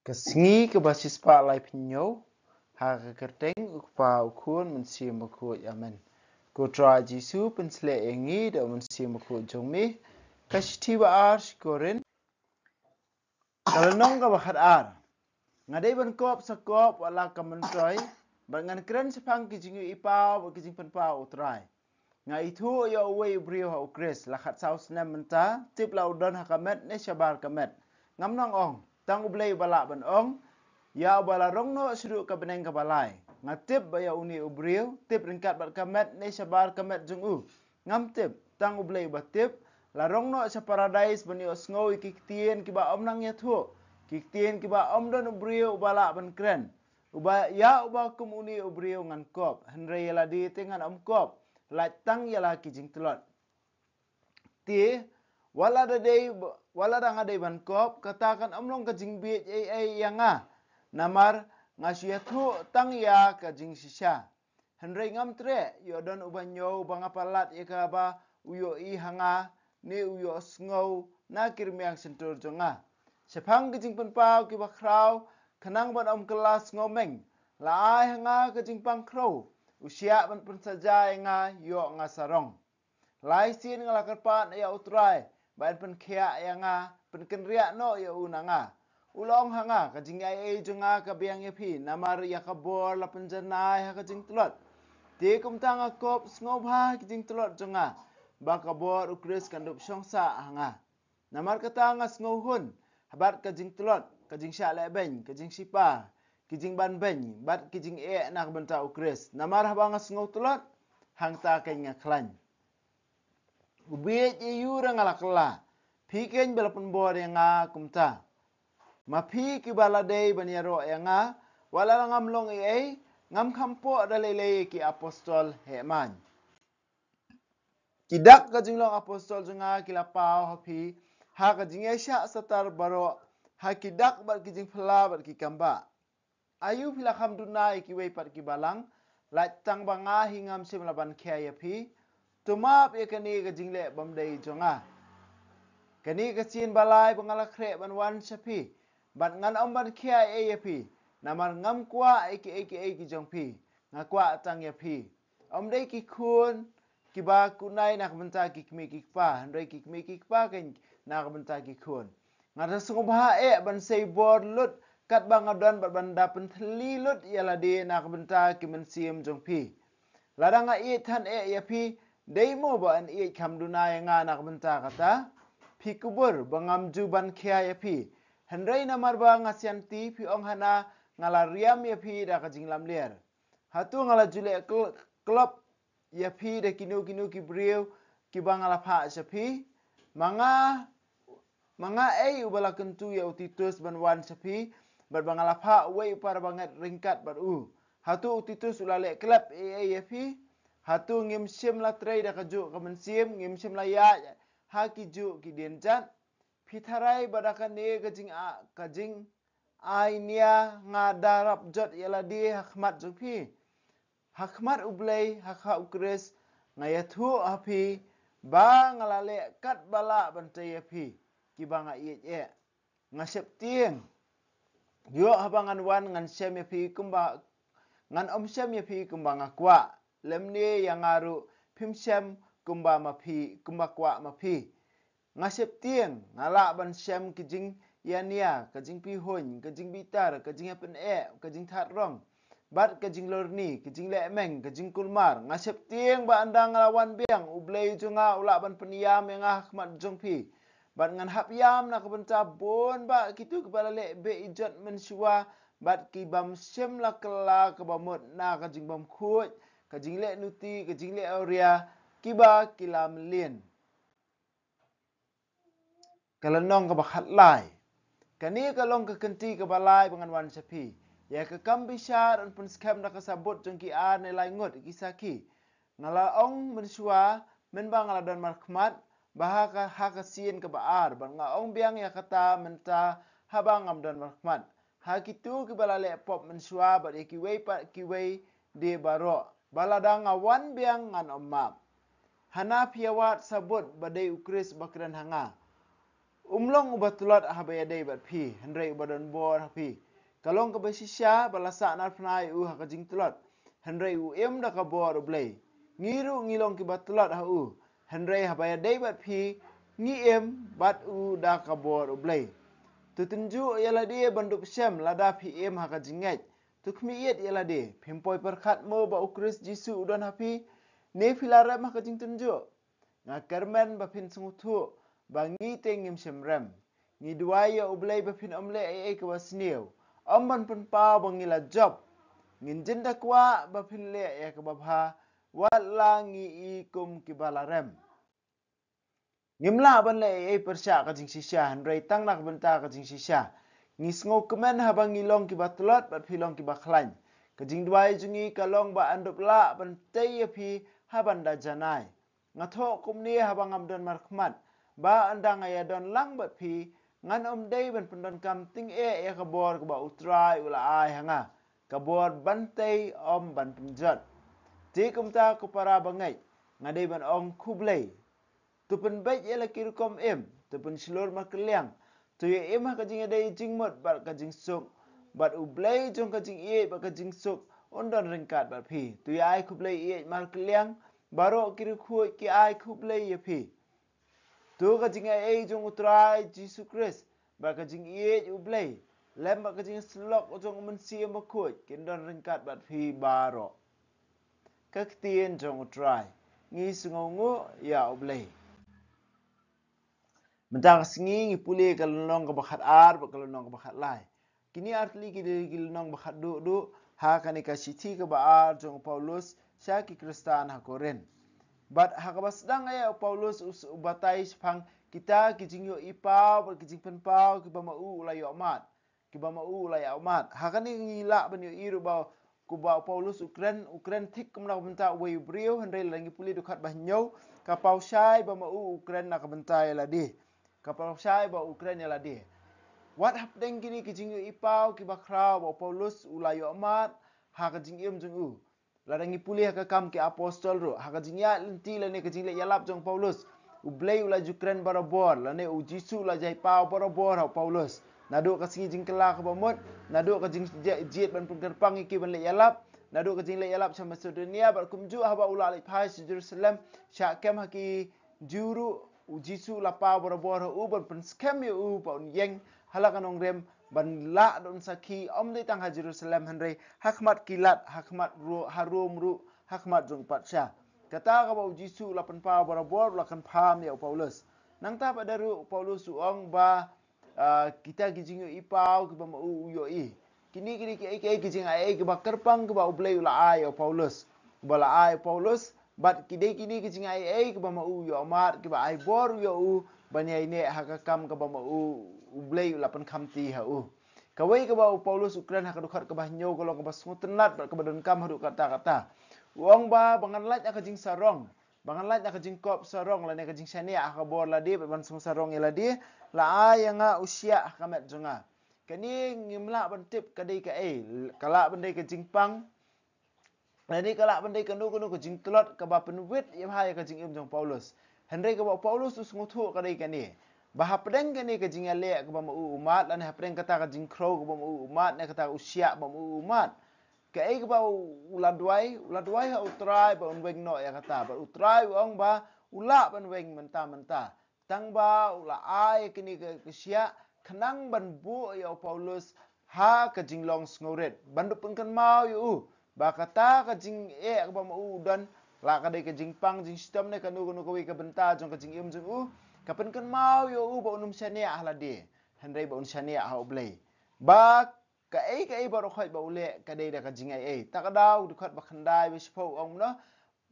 Kesengi ke basis pak lai pinyo, ha kerteng ukpa ukun mensi makut yamen. Kutra Jisu pensle engi da mensi makut jongmi, kasih ba ar shikorin. Kalau nong ka bakat ar, ngadai ban kop sakop wala kamentroy, bangan keren sepang kijingu ipau kijing penpau utrai. Nga itu ya uwe brio ha ukres lakat saus nem menta tip laudon hakamet ne syabar kamet. Ngam nong ong, tang ublei balak ban ong, ya bala rong no seru ka beneng ka balai. Ngatip baya uni ubriu, tip ringkat bat kamet ne syabar kamet jungu. Ngam tip, tang ublei batip, la rong no sa paradise bani osngo ikiktien kiba om nang ya tu. Kiktien kiba om don ubriu balak ban kren. Ya uba kum uni ubriu ngan kop. Henry yala di tengan om kop. Lai tang yala kijing telot. Ti wala da ngadai ban kop katakan omlong kajing biet yang namar ngasia tu tang ya kajing sisa. Henry ngam tre yodon ubanyo bangapalat ya ka ba uyo I hanga ni uyo sngow na kirmiang sentur jonga. Sepang kajing penpau ki bakrau kenang ban om kelas ngomeng. Lai hanga kajing pang krau. Usia ban pensaja nga yo nga sarong. Lai sin nga lakarpat ya utrai. Bain pen kia yang nga pen kenriak no ya unanga. Ulong hanga kajing ai jonga ka biang yapi namar ya kabor la penjanai ha kajing telot. Ti kum tang akop snobha kajing telot jonga. Ba kabor ukris kandup syongsa hanga. Namar kata nga sngohun habat kajing telot kajing syak leben kajing sipa. Kijing ban ben, bat kijing nak benta ukris. Namar habang ngau telot, hang ta keng ngaklan. Ubiet yu rang ala kela. Piken belapun bor yang kumta. Mapi ki baladei ban yaro yang wala ngam long ngam kampo dalele ki apostol Heman. Kidak kajing long apostol junga kilapau hapi, ha kajing syak satar baro, ha kidak bat kijing pela bat ki kamba. Ayu pila kham dunai ki wei pat ki balang, lat tang banga hingam sim laban kia yapi, tumap ya kani ka jingle bamdai jonga. Kani ka sin balai bangala kre ban wan sapi, bat ngan omban kia yapi, namar ngam kwa eki jongpi, ngakwa tang yapi. Omdai ki kun, ki ba kunai nak benta ki kmi ki kpa, handai ki kmi ki kpa kan nak benta ki kun. Ngada sungubha ban sei bor lut, kat bang adon bat banda penteli lut yala di nak benta ki mensiam jongpi. Ladang tan yapi demo ba an kam dunai nga nak benta kata pi kubur bangam juban kia yapi. Hendrai namar ba ngasianti pi ong hana ngala riam yapi da kajing lam liar. Hatu ngala jule klop yapi da kinu ki brio ki bangala pa sapi. Manga ubala kentu ya utitus ban wan sapi. Bat bangalapa wei upar banget ringkat bat Hatu utitus ulale klep yapi. Hatu ngim sim la trei da kaju kemensim ngim sim la ya ha kiju ki dienjat. Pitharai badakan ni kajing ainia ngadarap jot yala di hakmat jupi. Hakmat ublei hakha ukris ngayatu api ba ngalale kat bala bantai api ki banga iye ngasep tieng. Yo habangan wan ngan sem yapi kumba ngan om sem yapi kumba ngakwa lemni yang aru pim sem kumba mapi kumba kwa mapi ngasep tieng ngala ban sem kijing yania kajing pihon kajing bitar kajing apen kajing thatrong bat kajing lorni kajing lemeng kajing kulmar ngasep tieng ba andang lawan biang ublei junga ula ban peniam yang ahmat jongpi. Bat ngan hap yam nak benta bon ba kitu kepala le be ijat mensua bat ki bam sem la kela ke bamut na kajing bam khut kajing le nuti kajing le auria kiba kilam lien kalanong ke bakhat lai kani kalong ke kenti ke balai bangan wan sapi ya ke kambisar an pun skam nak sabut jengki a nilai ngut kisaki ngala ong mensua menbang ala dan markmat bahaka hakasin ke baar ban nga ong biang ya kata menta habang am dan rahmat hakitu ke balale pop mensua bat kiwei de baro baladang awan biang ngan omap hana piawat sabut badai ukris bakran hanga umlong ubatulot habaya day bat pi henry ubadon bor hapi kalong ka basisya balasa nar pnai haka jing tulot henry em da ka bor ublay ngiru ngilong ki batulot henry habaya day bat pi ngi em bat da ka bor ublay tutunju yala dia bandup syam lada pi em haka jingat tukmiet yala dia pimpoi perkat mo ba ukris jisu udon hapi ne filaram haka jing tunju ngakarmen ba pin sungutu bangi tengim semrem ni duaya ublay ba pin omle ai ka wasniu amban pun pa bangila job ngin jinda kwa ba pin le ya ka babha wala ngi ikum kibalarem ngimla ban le ai persya ka jing sisya handrai tang nak benta ka jing sisya ngisngo kemen habang ngilong ki batlot bat pilong ki baklan ka jing duai jungi kalong ba andup la ban tay pi haban da janai ngathok kumni habang amdon markhmat ba andang aya don lang bat pi ngan day ban pendon kam ting e ka bor ka ba utrai ula ai hanga ka bor bantai ban penjat ti kumta ku para bangai ngadai ban kublai tupun baik ialah kirukom tupun selur makliang tu ye ka jing adai jingmot bat ka jing suk bat ublai jong ka jing bat ka jing suk ondon ringkat bat pi tu ye ai kublai makliang baro kiru khu ki ai kublai ye pi tu ka jing jong utrai Jesus Christ bat ka jing ublai lem bat ka jing slok jong mensia makut kindon ringkat bat pi baro kaktien jong utrai ngi sungongu ya ublai mentang singi pulih kalau nong ke bakat kalau nong ke bakat lai. Kini artli kita nong bakat du ha kani kasiti ke baar jong Paulus syaki Kristan ha Korin. But ha kabas dangaya Paulus ubatai sepang kita kijing yo ipau kijing penpau ki ba mau ulai amat. Ki ba mau ulai amat. Ha kani ngila ban yo iru ba ku ba Paulus Ukran tik kumna benta way brio henry langi pulih dukat bah nyau ka pau syai ba mau Ukran nak bentai ladi. Kapal syai ba Ukraine la dia. What happening kini kijing ipau ki bakrau ba Paulus ulayo amat ha kijing jung ladangi pulih ka kam ki apostol ro ha kijing ya lenti la ne kijing le yalap jong Paulus ublay ula Ukraine barabor la ne u Jisu la jai pau barabor ha Paulus nadu ka singi jing kela ka bamot nadu ka jing jet ban pengterpang ki ban le yalap nadu ka jing le yalap sama Macedonia bar kumju ha ba ula le pai Jerusalem sya kem ha ki juru Jisu lapa bora-bora ban pen scam yo ban yeng halakan ong rem ban la don saki dei tang ha Jerusalem henry hakmat kilat hakmat harum ru hakmat jong patsya kata ka ba Jisu lapan pa bora-bora lakan pam ya Paulus nang ta pada ru Paulus uang ba kita gijing yo ipau ke ba yo kini ki gijing ai ke ba kerpang ke ba ublay ula ai Paulus bala ai Paulus bat kini kijing ai ke ba mau yo amat ke ba ai bor yo banyai ne hakakam ke ba mau ublay lapan khamti ha kawai ke ba Paulus Ukraine hakadukat ke ba nyau kalau ke ba smutenat ke ba don kam hadu kata uang ba bangan lat ka jing sarong bangan lat ka jing kop sarong la ne ka jing shani ka bor la di ban sung sarong la di la ai nga usia kamet jonga kani ngimla ban tip kadai ka kala bandai ka jing pang Nadi kalak bandai kanu ke jing telot ke ba penuit ye hai ke jing jong Paulus. Henry ke ba Paulus us ngutu kadai kani. Bah pedeng kani ke jing ale ke ba mau umat lan ha pedeng kata ke jing crow ke ba mau umat ne kata usia ba mau umat. Ke ke ba uladwai ha utrai ba unweng no ya kata ba utrai ong ba ula ban weng menta. Tang ba ula ai kini ke sia kenang ban bu ya Paulus ha ke jing long sngoret. Bandu pun kan mau yu ba kata ka jing ka ba mau dan la ka dai ka jing pang jing sistem ne ka nu ko ka benta jong ka jing jong ka pen kan mau yo ba unum shania ahla de hendai ba un shania ha oblay ba ka ba ro khoi ba ule ka dai da ka jing ta ka dau du khat ba khandai bi spo ong no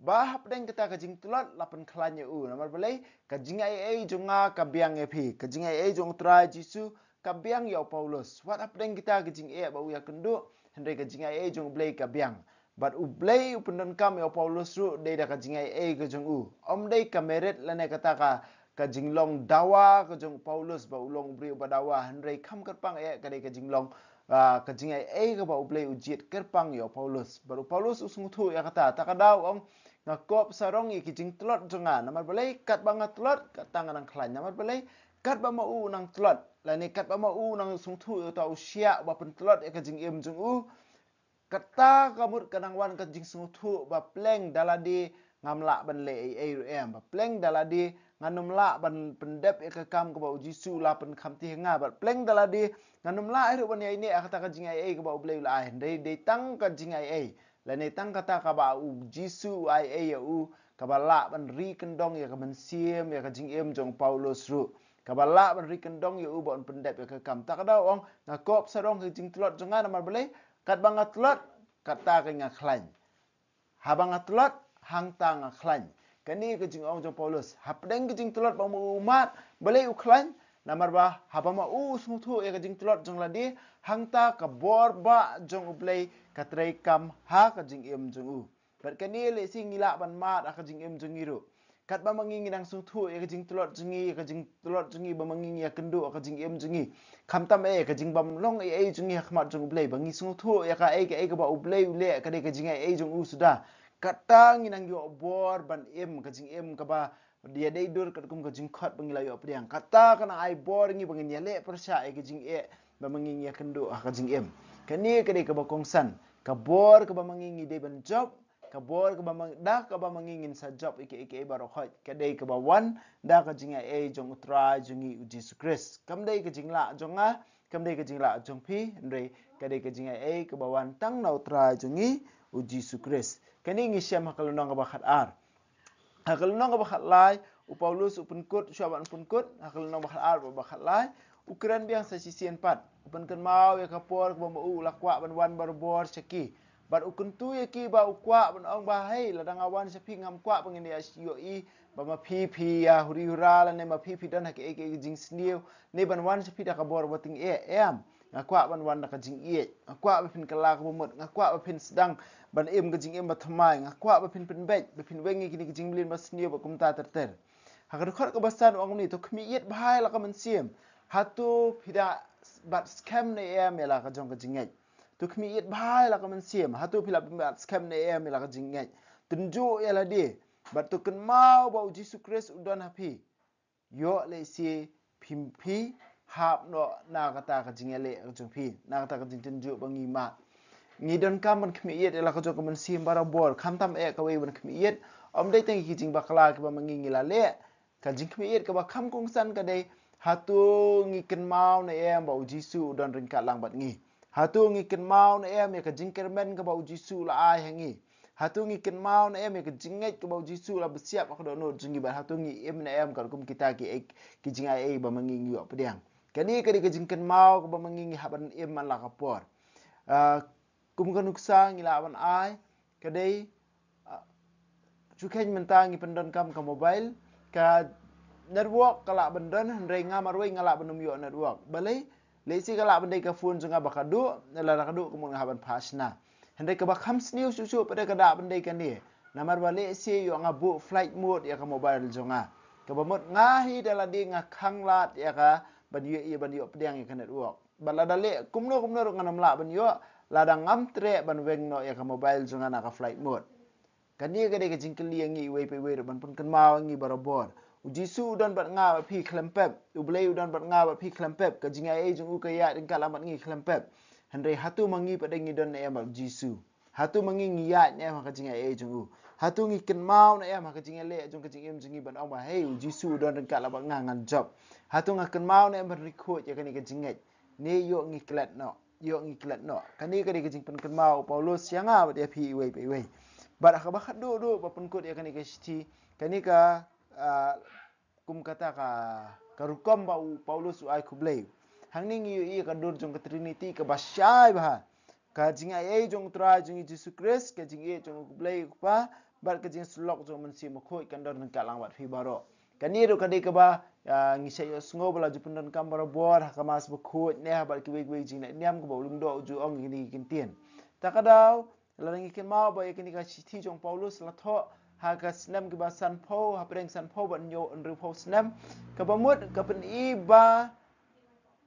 ba hap deng kata ka jing tulot la pen khlan yo namar balai ka jing jonga ka biang pi ka jing jong trai jisu ka biang yo Paulus what hap deng kita ka jing ba u ya kendu hendai ka jing jong blay ka biang but ublay upendon kam yo Paulus ru dei da ka jing ka jong dei ka meret la ne kata ka jing long dawa ka jong Paulus ba ulong bri ba dawa hendai kam kerpang ka dei ka jing long ka jing ka ba ublay ujiet kerpang yo Paulus baru Paulus usngutu ya kata ta ka daw ngakop sarong ki jing telot jonga namar balai kat bangat telot kat tangan ang khlan namar balai kat ba mau nang tlot la ni kat ba mau nang sung thu ta usia ba pen tlot e ka jing em jung u kata kamut kanang wan ka jing sung thu ba pleng daladi ngamla ban le ai ru em ba pleng daladi nganum la ban pendep e ka kam ka ba uji su la pen kham ti nga ba pleng daladi nganum la ai ru ban ai ne kata ka jing ai ka ba ublei la ai dei tang ka jing ai la ni tang kata ka ba uji su ai ya u ka ba la ban ri kendong ya ka ban siem ya ka jing em jong Paulus ru kabala ban ri kendong ya u bon pendep ya ka kam ta ka da ong ngakop sarong ka jing tlot jonga na mar bele kat bang atlot kata ka ngaklan habang atlot hang ta ngaklan kani ke jing ong jong Paulus hapdeng ke jing tlot bang umat bele uklan namar ba habama u smutu e ke jing tlot jong ladi hang ta ka bor ba jong ublei katrei kam ha ka jing em jong u ber kani le sing ngila ban mat ka jing em jong iru kat ba mangingi nang smutu e ke jing tlot jingi ke jing tlot jingi ba mangingi ya kendu ka jing em jingi kam tam e ke jing bam long e jingi khmat jong ublei bangi smutu ya ka e ka ba ublei ule ka de ke jing e jong u sudah katang inang yo bor ban em ka jing em ka ba dia dei dur ka kum ka jing khat bangila yo priang kata kana ai bor ngi bangin ya le persya e ka jing e ba mangingi kendo ka jing em kani ka dei ka ba kongsan ka bor ka ba mangingi dei ban job ka bor ka ba mang da ka ba mangingin sa job ike ba ro khot ka dei ka ba wan da ka jing e jong utra jungi Jesus Christ kam dei ka jing la jonga kam dei ka jing la jong phi ndrei ka dei ka jing e ka ba wan tang na utra jungi Jesus Christ kani ngi syam hakal nong ba khat ar hakal nong ba khat lai u Paulus upun kut syaban pun kut hakal nong ba khat ar ba khat lai ukran biang sa sisien pat upun kan mau ya kapor ba u lakwa ban wan bar bor seki bat ukun tu ya ki ba ukwa ban ong ba hei ladang awan sepi ngam kwa pengin dia yo i ba ma pi ya huri hura la ne ma pi dan hak e jing sniu ne ban wan sepi da ka bor boting em ngakwa ban wan da ka jing ngakwa ba pin kala ka bumut ngakwa ba pin sedang ban em ka jing em ba thamai ngakwa ba pin bet ba pin wengi kini jing blin ba sniu ba kum ta ter hakar khot ka basan ong ni to khmi yet bhai la ka man siem hatu phida bat scam ne em ya la ka jong ka jing tu kmi yet bhai la ka man siem hatu phila bat scam ne em la ka jing ngai tunju ya la di bat tu kan mau ba Jesus Christ udon hapi yo le si pimpi hap no na kata ka jing le jong phi na kata ka jing tunju bangi ma ngi don kam man kmi yet la ka jong ka man siem bara bor kham tam e ka we ban kmi yet om dei teng ki jing bakla ka ba mangi ngi la le ka jing kmi yet ka ba kham kong san ka dei hatu ngi kan mau na em ba Jesus udon ring ka lang bat ngi hatu ngi ken mau na em ka jingker men ka bau jisu la ai hangi hatu ngi ken mau na em ka jinget ka bau jisu la besiap ka do no jingi ba hatu ngi em na em ka kum kita ki jingai e ba mangi ngi op diang kani ka di ka jingken mau ka ba mangi ngi haban em man la ka por kum ka nuksa ngi la ban ai ka dei chuken mentang ngi pendon kam ka mobile ka network kala bendon ndrei ngamarwe ngala benum yo network balai lesi kala bendai ka phone junga bakadu nala rakadu kumun haban pasna hendai ka bakham sniu susu pada kada bendai kan ni namar bale si yo ngabu flight mode ya ka mobile junga ka bamot ngahi dala di ngakhang lat ya ka banyo i banyo pedang ya ka network bala dale kumno nganam la banyo ladang ngam tre ban wengno ya ka mobile junga na ka flight mode kan ni ka de ka jingkeli yangi we pe we ban pun kan mau ngi barabor Jisu dan bat nga bat pi klempep ublei dan bat nga bat pi klempep ka jinga e jung u ka ya ding kala mat ngi klempep hendai hatu mangi pada ngi don e mak Jisu hatu mangi ngi ya ne ma ka jinga e jung u hatu ngi ken mau na e ma ka jinga le jung ka jing em jingi ban ong ba hey Jisu dan ding kala bat nga ngan job hatu nga ken mau na e ban recruit ya kan ni ka jinget ne yo ngi klet no kan ni ka di ka jing pen ken mau Paulus yang a bat ya pi we pe we bat ka ba khat do ba pen kut ya kan ni ka sti kan ni ka kum kata ka rukom ba Paulus ai kublei hangning yu i ka dur jong ka trinity ka basyai ba ka jinga e jong tra jong Jesus Christ ka jing e jong kublei pa bar ka jing slok jong mensi mo khoi kan don ka lang wat fi baro kani ru ka de ka ba ngi se yo sngo bala ju pun kam baro bor ka mas bu khoi ne ha bar ki we jing na niam ko bolum do ju ong ni kin tien takadaw la ngi kin ma ba ye kini ka chi jong Paulus la tho haka senam ke basan po hapreng san po ban yo nru po senam ka bamut ka pen iba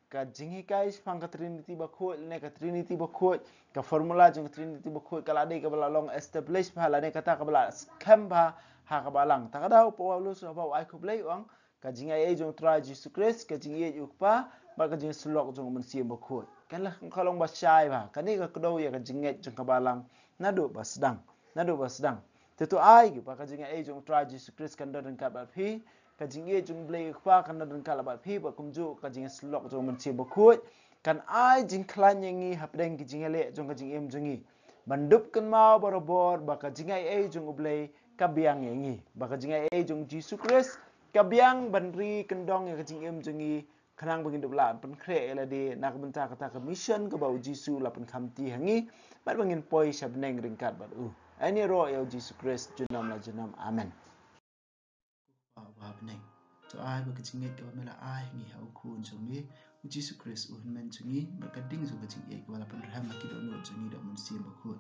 ka jingi kai pang ka trinity ba khoi ne ka trinity ba khoi ka formula jong trinity ba khoi kala dei ka bala long establish phala ne kata ka bala scam ba ha ka balang ta ka dau Paulus ba ai khu blai ong ka jing ai jong tra Jesus Christ ka jing ye ukpa ba ka jing slok jong mun sim bakut kan la kalong ba shai ba kan ni ka kdo ya ka jing nget jong ka balang nadu basdang tetu ai ki ba ka jing ai jong tra Jesus Christ kan dan ka ba phi ka jing ye jong blai ukpa kan dan ka la ba phi ba kumju ka jing slok jong mun sim bakut kan ai jing klan yangi hapdeng ki jing le jong ka jing em jongi bandup kan mau barobor ba ka jing ai jong blai kabiang yangi ba ka jing ai jong Jesus Christ kabiang banri kendong ya ka jing em jongi kanang begin dubla pen kre la de nak benta kata ka mission ka bau Jisu la pen khamti hangi bat bangin poi shabneng ringkat bat ani ro ya Jesus Christ junam la junam amen wa beneng to ai ba kaching ngai ka mela ai ngi hau kun chungi Jesus Christ men chungi ba kading zo kaching ai ka wala pen raham ki do no chungi do mun sim ba khu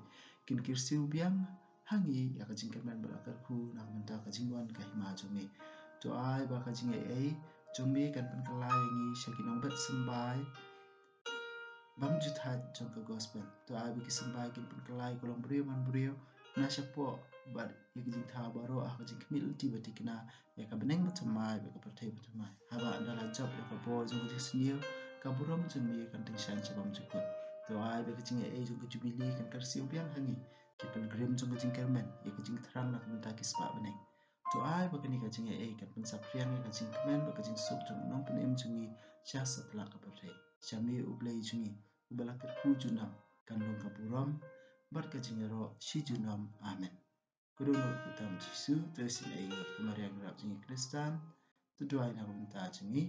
kin kirsiu biang hangi ya kaching ka men ba ka khu nak benta kaching wan ka hima chungi to ai ba kaching ai chungi kan pen kalai ngi shakinong bet sambai bam juthat jong ka gospel to ai bi kisambai kin pen kalai kolong brio man brio na shapo bar yigin tha baro a kajing kmil ti batikna ya ka beneng batamai ba ka perthai batamai haba andala job ya ka bo jong ka snil ka burom jong mi kan ting shan chabam jukut to ai bi kajing ai jong ka jubili kan kar siu biang hangi ki pen grim jong ka jing kermen ya ka jing thrang na kan ta kispa beneng to ai ba kan ka jing ai kan pen sapriang ya ka jing kemen ba ka jing sok jong nong pen em jungi cha satla ka perthai chami ublei jungi ubalakar ku junam kan long ka burom bar ka jing ro shi junam amen Kudono kutam Jisu tesin ai kemarian rap jingi Kristan tuduai na kumta jingi